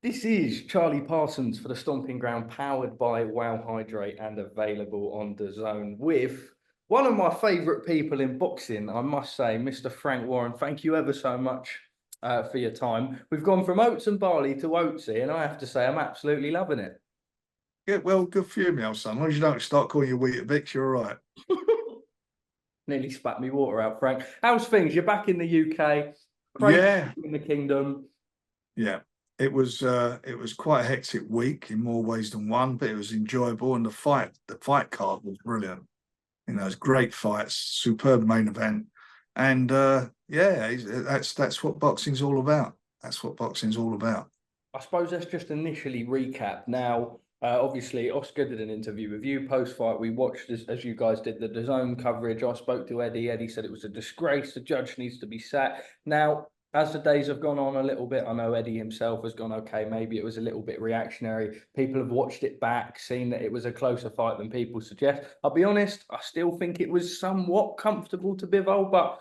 This is Charlie Parsons for the Stomping Ground, powered by Wow Hydrate and available on DAZN with one of my favourite people in boxing, I must say, Mr. Frank Warren. Thank you ever so much for your time. We've gone from oats and barley to oatsy, and I have to say I'm absolutely loving it. Yeah, well, good for you, my son. As long as you don't start calling your Weetabix, you're all right. Nearly spat me water out, Frank. How's things? You're back in the UK, crazy Yeah, in the kingdom. yeah. It was quite a hectic week in more ways than one, but it was enjoyable, and the fight card was brilliant. You know, it's great fights, superb main event, and yeah, that's what boxing's all about. That's what boxing's all about. I suppose let's just initially recap. Now, obviously, Oscar did an interview with you post-fight. We watched, as you guys did, the DAZN coverage. I spoke to Eddie. Eddie said it was a disgrace. The judge needs to be sacked. Now, as the days have gone on a little bit, I know Eddie himself has gone, okay, maybe it was a little bit reactionary. People have watched it back, seen that it was a closer fight than people suggest. I'll be honest, I still think it was somewhat comfortable to Bivol, but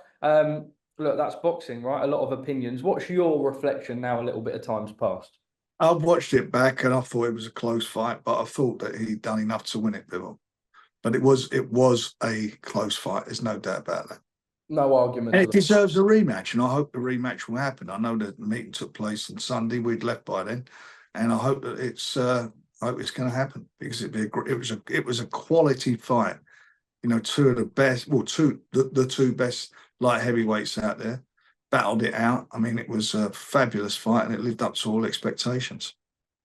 look, that's boxing, right? A lot of opinions. What's your reflection now, a little bit of time's passed? I've watched it back, and I thought it was a close fight, but I thought that he'd done enough to win it, Bivol. But it was a close fight. There's no doubt about that. No argument And to it that. deserves a rematch, and I hope the rematch will happen. I know that the meeting took place on Sunday. We'd left by then, and I hope that I hope it's going to happen because it was a quality fight. You know, two of the best, well, the two best light heavyweights out there battled it out. I mean, it was a fabulous fight, and it lived up to all expectations.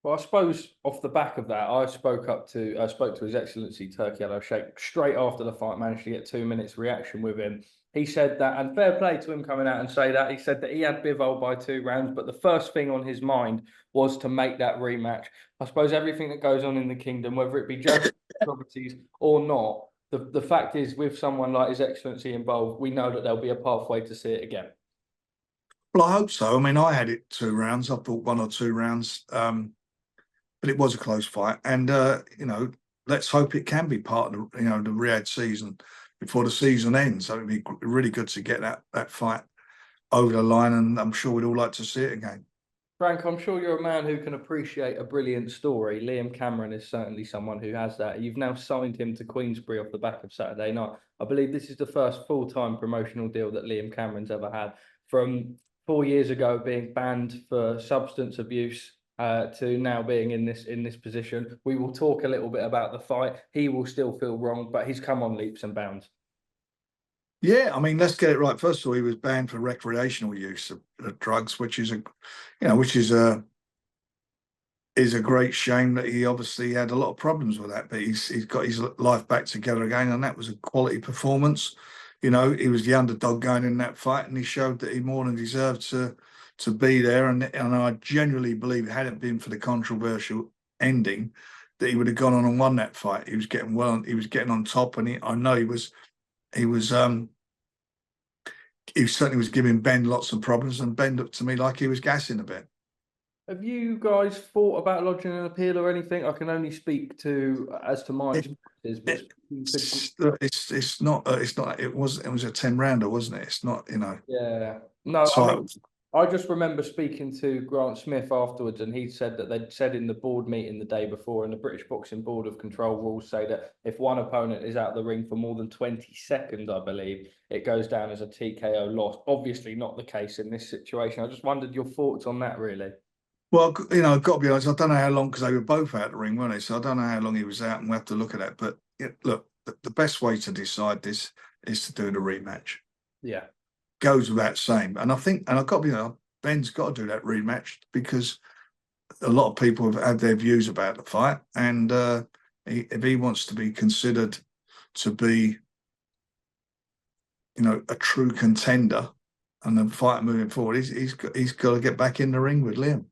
Well, I suppose off the back of that, I spoke to His Excellency Turki Al-Sheikh straight after the fight, managed to get 2 minutes reaction with him. He said that, and fair play to him coming out and say that, he said that he had Bivol by 2 rounds, but the first thing on his mind was to make that rematch. I suppose everything that goes on in the kingdom, whether it be judges, properties or not, the fact is with someone like His Excellency involved, we know that there'll be a pathway to see it again. Well, I hope so. I mean, I had it 2 rounds. I thought 1 or 2 rounds. But it was a close fight, and you know, let's hope it can be part of the the Riyadh season before the season ends. So it'd be really good to get that fight over the line, and I'm sure we'd all like to see it again. Frank, I'm sure you're a man who can appreciate a brilliant story. Liam Cameron is certainly someone who has that. You've now signed him to Queensbury off the back of Saturday night. I believe this is the first full-time promotional deal that Liam Cameron's ever had. From 4 years ago being banned for substance abuse to now being in this position. We will talk a little bit about the fight. He will still feel wrong, but he's come on leaps and bounds. Yeah, I mean, let's get it right. First of all, he was banned for recreational use of drugs, which is a great shame that he obviously had a lot of problems with that. But he's got his life back together again, and that was a quality performance. You know, he was the underdog going in that fight, and he showed that he more than deserved to be there. And I genuinely believe, had it been for the controversial ending, that he would have gone on and won that fight. He was getting he was getting on top, and I know he certainly was giving Ben lots of problems, and Ben looked to me like he was gassing a bit. Have you guys thought about lodging an appeal or anything? I can only speak as to my experiences, but It was a 10 rounder, wasn't it? It's not, yeah. No, I mean, I just remember speaking to Grant Smith afterwards, and he said that they'd said in the board meeting the day before, and the British Boxing Board of Control rules say that if one opponent is out of the ring for more than 20 seconds, I believe, it goes down as a TKO loss. Obviously not the case in this situation. I just wondered your thoughts on that, really. Well, I've got to be honest, I don't know how long, because they were both out of the ring, weren't they? So I don't know how long he was out, and we'll have to look at that. But look, the best way to decide this is to do the rematch. Yeah. Goes without saying. And I think, and I've got to be honest, Ben's got to do that rematch, because a lot of people have had their views about the fight. And if he wants to be considered to be, a true contender and a fight moving forward, he's got to get back in the ring with Liam.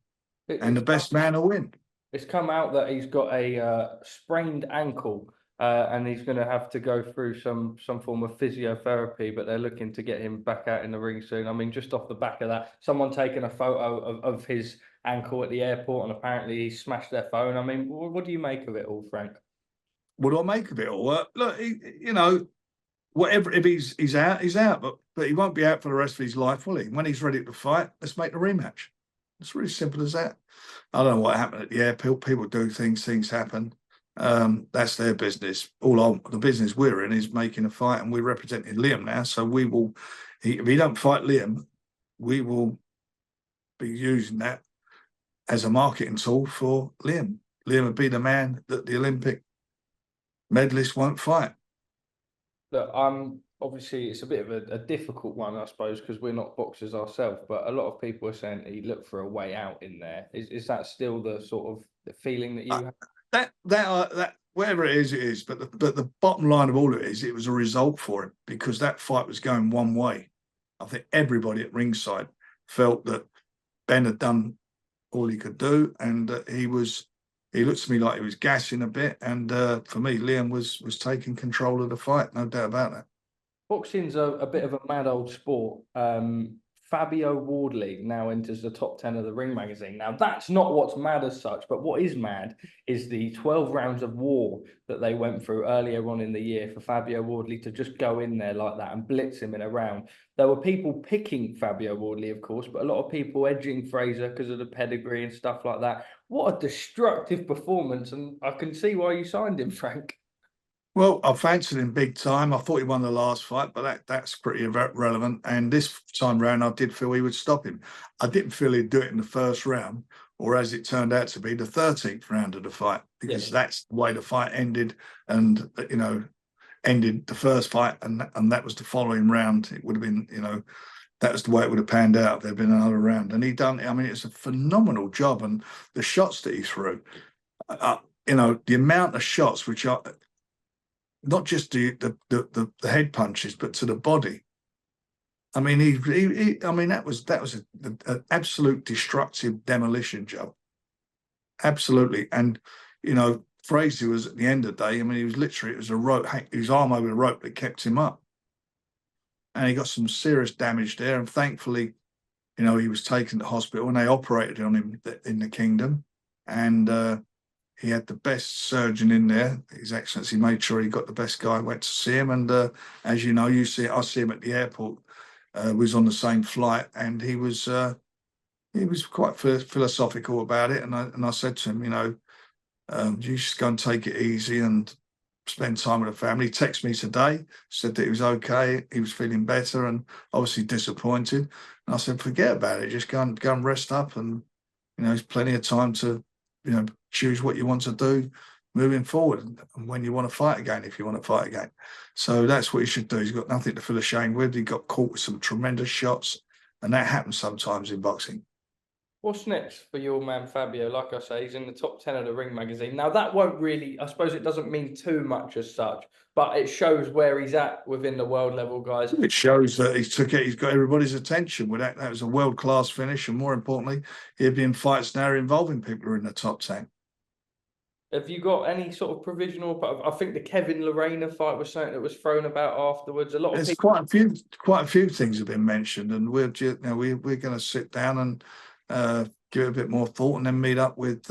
And the best man will win. It's come out that he's got a sprained ankle, and he's going to have to go through some form of physiotherapy, but they're looking to get him back out in the ring soon. I mean, just off the back of that, someone taking a photo of his ankle at the airport, and apparently he smashed their phone. I mean, what do you make of it all, Frank? What do I make of it all? Look, whatever, if he's out, he's out, but he won't be out for the rest of his life, will he? When he's ready to fight, let's make the rematch. It's really simple as that. I don't know what happened at the airport. People do things happen. That's their business. The business we're in is making a fight, and we're representing Liam now. So we will, if he don't fight Liam, we will be using that as a marketing tool for Liam. Liam would be the man that the Olympic medalist won't fight. Look, obviously it's a bit of a difficult one, I suppose, because we're not boxers ourselves. But a lot of people are saying he looked for a way out in there. Is that still the sort of the feeling that you have? That whatever it is. But the bottom line of all of it is, it was a result for him, because that fight was going one way. I think everybody at ringside felt that Ben had done all he could do, and he looked to me like he was gassing a bit. And for me, Liam was taking control of the fight, no doubt about that. Boxing's a bit of a mad old sport. Fabio Wardley now enters the top 10 of the Ring magazine. Now, that's not what's mad as such, but what is mad is the 12 rounds of war that they went through earlier on in the year for Fabio Wardley to just go in there like that and blitz him in a round. There were people picking Fabio Wardley, of course, but a lot of people edging Fraser because of the pedigree and stuff like that. What a destructive performance, and I can see why you signed him, Frank. Well, I fancied him big time. I thought he won the last fight, but that's pretty irrelevant. And this time round, I did feel he would stop him. I didn't feel he'd do it in the first round, or as it turned out to be, the 13th round of the fight, because that's the way the fight ended. And, ended the first fight, and that was the following round. It would have been, that was the way it would have panned out if there'd been another round. And he done, I mean, it's a phenomenal job. And the shots that he threw, the amount of shots which are not just the head punches, but to the body. I mean, that was an absolute destructive demolition job. Absolutely. And, Fraser was, at the end of the day, I mean, it was a rope, his arm over a rope that kept him up. And he got some serious damage there. And thankfully, he was taken to hospital, and they operated on him in the kingdom. And he had the best surgeon in there. His Excellency made sure he got the best guy. Went to see him, and as you know, I see him at the airport. Was on the same flight, and he was quite philosophical about it. And I said to him, you just go and take it easy and spend time with the family. He texted me today, said that he was okay, he was feeling better, and obviously disappointed. And I said, forget about it, just go and rest up, and there's plenty of time to choose what you want to do moving forward, and when you want to fight again, if you want to fight again. So that's what he should do. He's got nothing to feel ashamed with. He got caught with some tremendous shots, and that happens sometimes in boxing. What's next for your man Fabio? Like I say, he's in the top 10 of the Ring magazine. Now, that won't really, I suppose it doesn't mean too much as such, but it shows where he's at within the world level, guys. It shows that he's got everybody's attention with that. That was a world-class finish, and more importantly, he'd be in fights now involving people who are in the top 10. Have you got any sort of provisional? I think the Kevin Lorena fight was something that was thrown about afterwards. There's quite a few things have been mentioned, and we're going to sit down and give it a bit more thought, and then meet up with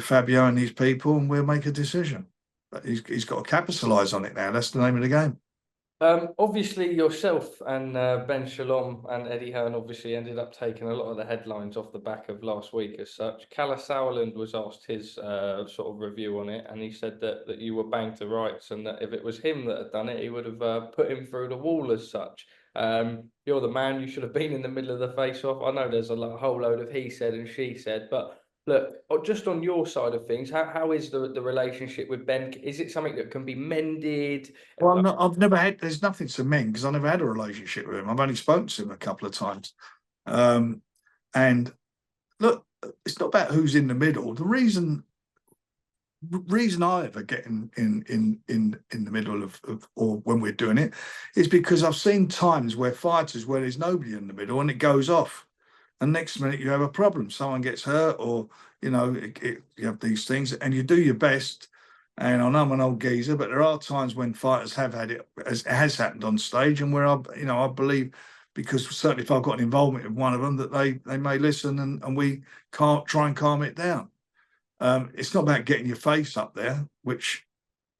Fabio and his people, and we'll make a decision. But he's got to capitalise on it now. That's the name of the game. Obviously, yourself and Ben Shalom and Eddie Hearn obviously ended up taking a lot of the headlines off the back of last week as such. Calla Sauerland was asked his sort of review on it, and he said that you were banged to rights, and that if it was him that had done it, he would have put him through the wall as such. You're the man, you should have been in the middle of the face-off. I know there's a whole load of he said and she said, but look, just on your side of things, how is the relationship with Ben? Is it something that can be mended? Well, I've never had. There's nothing to mend, because I never had a relationship with him. I've only spoken to him a couple of times. And look, it's not about who's in the middle. The reason I ever get in the middle of or when we're doing it is because I've seen times where there's nobody in the middle, and it goes off. And next minute you have a problem. Someone gets hurt, or you have these things, and you do your best. And I know I'm an old geezer, but there are times when fighters have had it, as it has happened on stage, and where I believe, because certainly if I've got an involvement with one of them, that they may listen, and we can't try and calm it down. It's not about getting your face up there, which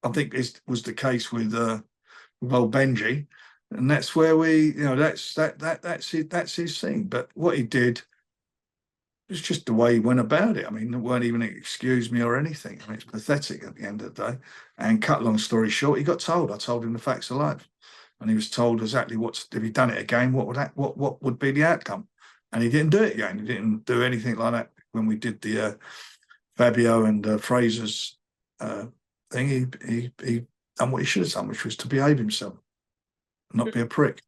I think was the case with old Benji. And that's where that's his thing. But what he did, It's just the way he went about it. I mean, it weren't even an excuse me or anything. I mean, it's pathetic at the end of the day. And cut long story short, he got told. I told him the facts of life, and he was told exactly if he'd done it again, what would be the outcome. And he didn't do it again. He didn't do anything like that when we did the Fabio and Fraser's thing. He done what he should have done, which was to behave himself, not be a prick.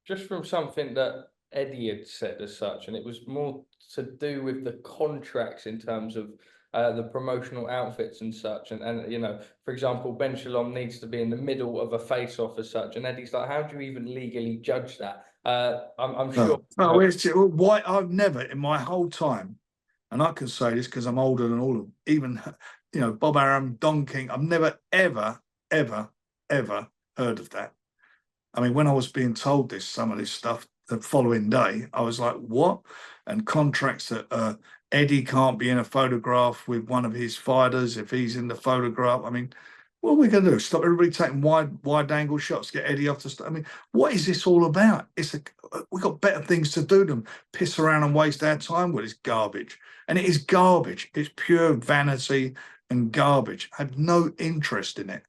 Just from something that Eddie had said as such, and it was more to do with the contracts in terms of the promotional outfits and such. And you know, for example, Ben Shalom needs to be in the middle of a face-off as such. And Eddie's like, how do you even legally judge that? I'm sure. No, why I've never in my whole time, and I can say this because I'm older than all of them, even, you know, Bob Arum, Don King, I've never, ever, ever, ever heard of that. I mean, when I was being told some of this stuff the following day, I was like, what? And contracts that Eddie can't be in a photograph with one of his fighters if he's in the photograph. I mean, what are we going to do? Stop everybody taking wide angle shots, get Eddie off the stuff? I mean, what is this all about? We've got better things to do than piss around and waste our time with this garbage. And it is garbage. It's pure vanity and garbage. I have no interest in it.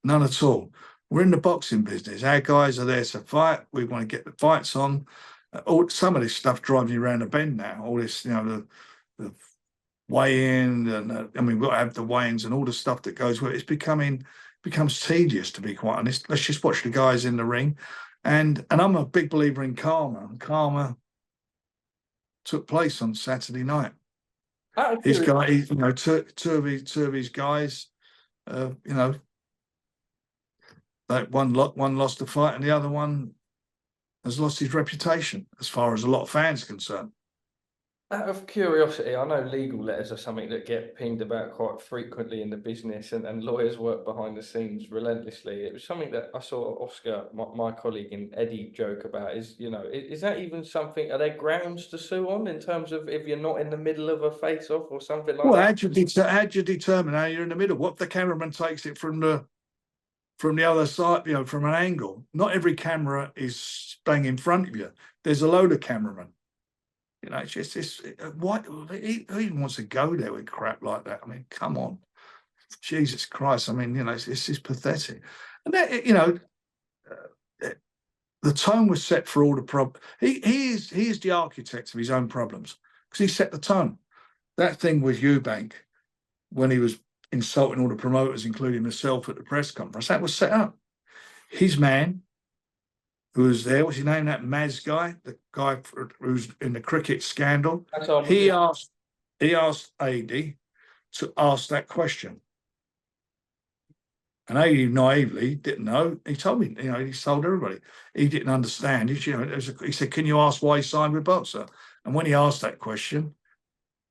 None at all. We're in the boxing business. Our guys are there to fight. We want to get the fights on. Some of this stuff drives me around the bend now. All this, you know, the weigh-in, and I mean, we've got to have the weigh-ins and all the stuff that goes with it. Becomes tedious, to be quite honest. Let's just watch the guys in the ring. And I'm a big believer in karma. And karma took place on Saturday night. His guy, you know, two of his guys, you know, like one lost the fight and the other one has lost his reputation, as far as a lot of fans are concerned. Out of curiosity, I know legal letters are something that get pinged about quite frequently in the business, and lawyers work behind the scenes relentlessly. It was something that I saw Oscar, my colleague, and Eddie joke about. Is, you know, is that even something? Are there grounds to sue on in terms of if you're not in the middle of a face-off or something like that? Well, how do you determine how you're in the middle? What if the cameraman takes it from the other side, you know, from an angle? Not every camera is bang in front of you. There's a load of cameramen. You know, it's just this. Who even wants to go there with crap like that? I mean, come on, Jesus Christ! I mean, you know, this is pathetic. And that, you know, the tone was set for all the problems. He is the architect of his own problems, because he set the tone. That thing with Eubank, when he was insulting all the promoters, including myself, at the press conference, that was set up. His man, who was there, what's his name? That Maz guy, the guy who's in the cricket scandal. He asked AD to ask that question, and AD naively didn't know. He told me, you know, he told everybody he didn't understand. He said, "Can you ask why he signed with Boxer?" And when he asked that question,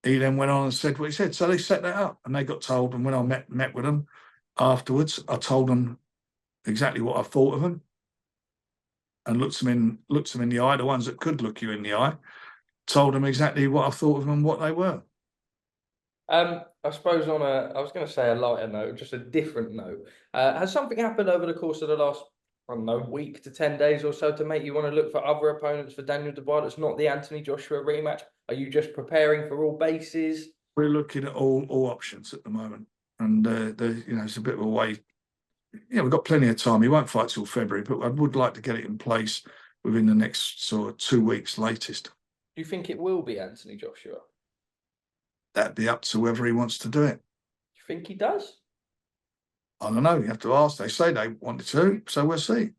he then went on and said what he said. So they set that up, and they got told. And when I met with them afterwards, I told them exactly what I thought of them, and looked them in the eye. The ones that could look you in the eye, told them exactly what I thought of them and what they were. I suppose I was going to say a lighter note, just a different note. Has something happened over the course of the last, I don't know, week to 10 days or so to make you want to look for other opponents for Daniel Dubois that's not the Anthony Joshua rematch? Are you just preparing for all bases? We're looking at all options at the moment, and you know, it's a bit of a wait. Yeah, we've got plenty of time. He won't fight till February, but I would like to get it in place within the next sort of 2 weeks latest. Do you think it will be Anthony Joshua? That'd be up to whoever he wants to do it. Do you think he does? I don't know. You have to ask. They say they wanted to, so we'll see.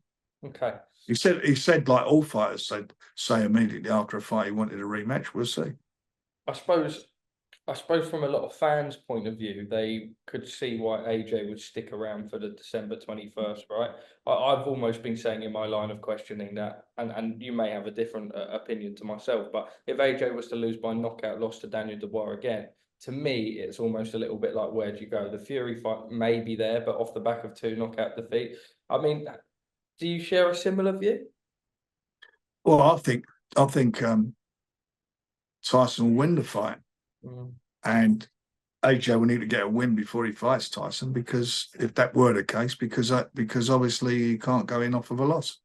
Okay. He said like all fighters say immediately after a fight he wanted a rematch. We'll see. I suppose from a lot of fans' point of view, they could see why AJ would stick around for the December 21st, right? I've almost been saying in my line of questioning that, and you may have a different opinion to myself, but if AJ was to lose by knockout loss to Daniel Dubois again, to me, it's almost a little bit like, where'd you go? The Fury fight may be there, but off the back of 2 knockout defeats. I mean, do you share a similar view? Well, I think Tyson will win the fight. And AJ will need to get a win before he fights Tyson, because if that were the case, because obviously he can't go in off of a loss.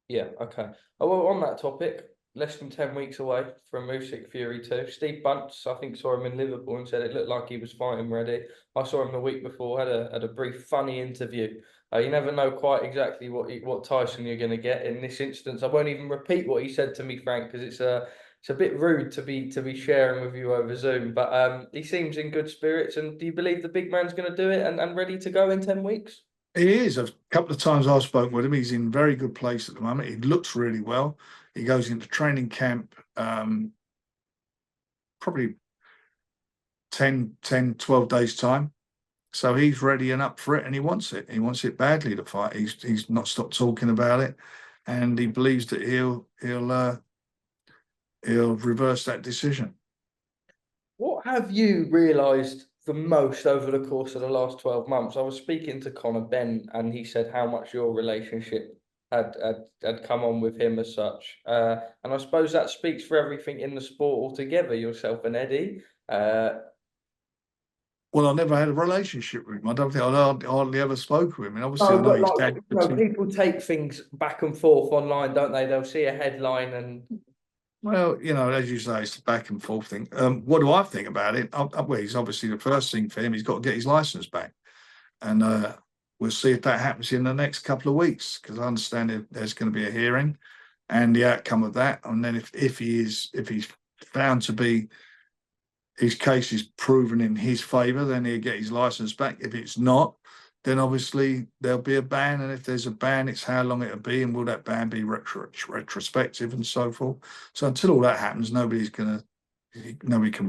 Yeah, okay. Oh, well, on that topic, less than 10 weeks away from Usyk Fury 2. Steve Bunce, I think, saw him in Liverpool and said it looked like he was fighting ready. I saw him the week before, had a brief funny interview. You never know quite exactly what Tyson you're going to get in this instance. I won't even repeat what he said to me, Frank, because it's a bit rude to be sharing with you over Zoom. But he seems in good spirits. And do you believe the big man's going to do it and ready to go in 10 weeks? He is. A couple of times I've spoken with him. He's in very good place at the moment. He looks really well. He goes into training camp probably 10, 12 days time. So he's ready and up for it, and he wants it. He wants it badly to fight. He's not stopped talking about it, and he believes that he'll reverse that decision. What have you realised the most over the course of the last 12 months? I was speaking to Conor Benn, and he said how much your relationship had come on with him as such. And I suppose that speaks for everything in the sport altogether, yourself and Eddie. Well, I never had a relationship with him. I don't think I hardly ever spoke with him. And obviously, I know his dad. People take things back and forth online, don't they? They'll see a headline and. Well, as you say, it's the back and forth thing. What do I think about it? Well, he's obviously the first thing for him. He's got to get his license back, and we'll see if that happens in the next couple of weeks. Because I understand there's going to be a hearing, and the outcome of that, and then if he's found to be his case is proven in his favour, then he'll get his license back. If it's not, then obviously there'll be a ban. And if there's a ban, it's how long it'll be, and will that ban be retrospective and so forth. So until all that happens, nobody can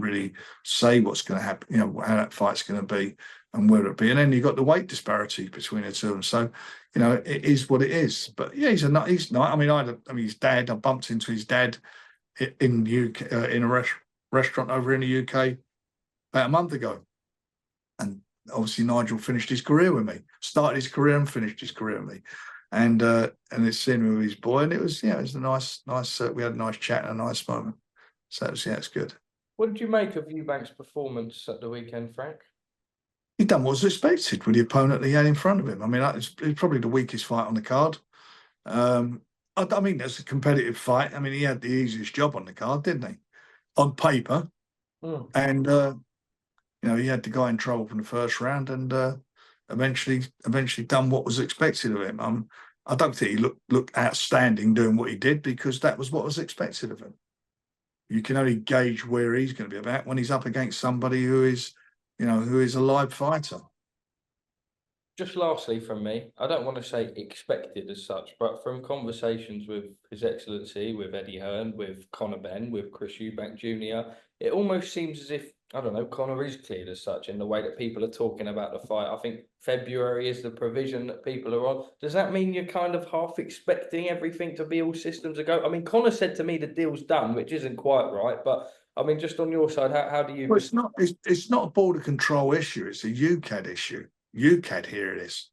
really say what's going to happen, how that fight's going to be and where it'll be. And then you've got the weight disparity between the two of them. So, it is what it is. But yeah, he's not. I mean, his dad, I bumped into his dad in the UK, in a restaurant over in the UK about a month ago, and obviously Nigel finished his career with me, started his career and finished his career with me, and it's seen with his boy, and it was a nice we had a nice chat and a nice moment. So it's good. What did you make of Eubank's performance at the weekend, Frank? He done what was expected with the opponent that he had in front of him. I mean, it was probably the weakest fight on the card. I mean, that's a competitive fight. I mean, he had the easiest job on the card, didn't he? On paper, and he had the guy in trouble from the first round, and eventually done what was expected of him. I don't think he looked outstanding doing what he did, because that was what was expected of him. You can only gauge where he's going to be about when he's up against somebody who is a live fighter. Just lastly from me, I don't want to say expected as such, but from conversations with His Excellency, with Eddie Hearn, with Conor Benn, with Chris Eubank Jr., it almost seems as if, I don't know, Conor is cleared as such in the way that people are talking about the fight. I think February is the provision that people are on. Does that mean you're kind of half expecting everything to be all systems a go? I mean, Conor said to me the deal's done, which isn't quite right, but I mean, just on your side, how do you... Well, it's not a border control issue, it's a UCAD issue. UCAD here it is.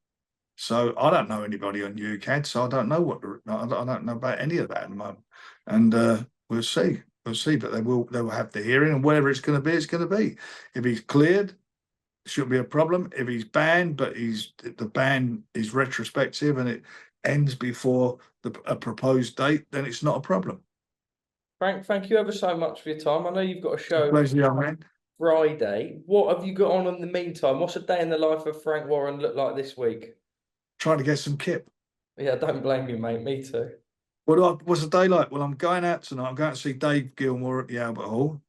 So I don't know anybody on UCAD, so I don't know I don't know about any of that at the moment. And we'll see. But they will have the hearing, and whatever it's going to be, it's going to be. If he's cleared, it shouldn't be a problem. If he's banned, but the ban is retrospective and it ends before a proposed date, then it's not a problem. Frank, thank you ever so much for your time. I know you've got a show. Pleasure, young man. Friday. What have you got on in the meantime? What's a day in the life of Frank Warren look like this week? Trying to get some kip. Yeah, don't blame you, mate. Me too. What's the day like? Well, I'm going out tonight. I'm going to see Dave Gilmore at the Albert Hall.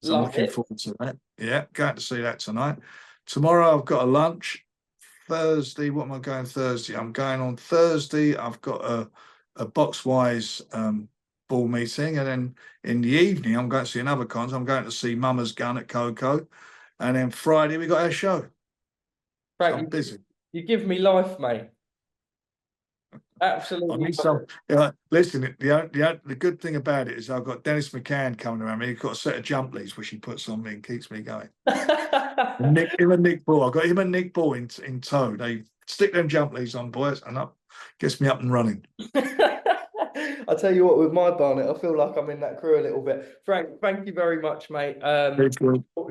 So I'm looking forward to that. Yeah, going to see that tonight. Tomorrow I've got a lunch. Thursday, what am I going Thursday? I'm going on Thursday. I've got a Boxwise ball meeting, and then in the evening I'm going to see another concert. I'm going to see Mama's Gun at Coco, and then Friday we got our show. Frank, so I'm busy. You give me life, mate. Absolutely. I mean, listen, the good thing about it is I've got Dennis McCann coming around me. He's got a set of jump leads which he puts on me and keeps me going. him and Nick Ball. I've got him and Nick Ball in tow. They stick them jump leads on, boys, and gets me up and running. I'll tell you what, with my Barnet, I feel like I'm in that crew a little bit. Frank, thank you very much, mate.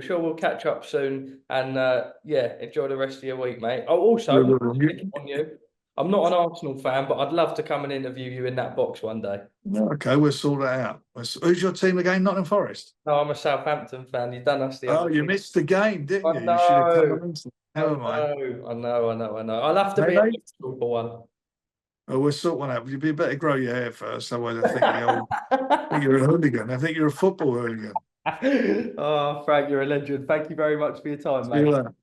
Sure we'll catch up soon, and enjoy the rest of your week, mate. Oh, also, on you, I'm not an Arsenal fan, but I'd love to come and interview you in that box one day. Okay, we'll sort that out. Who's your team again? Nottingham Forest. No, I'm a Southampton fan. You've done us the Oh, other you week. missed the game, didn't I you? You should have come know. along. I Never mind. know. I'll have to be Hey, at mate. Liverpool for one. Oh, we'll sort one out. You better grow your hair first, otherwise I think you're a hooligan. I think you're a football hooligan. Oh, Frank, you're a legend. Thank you very much for your time, See you mate. later.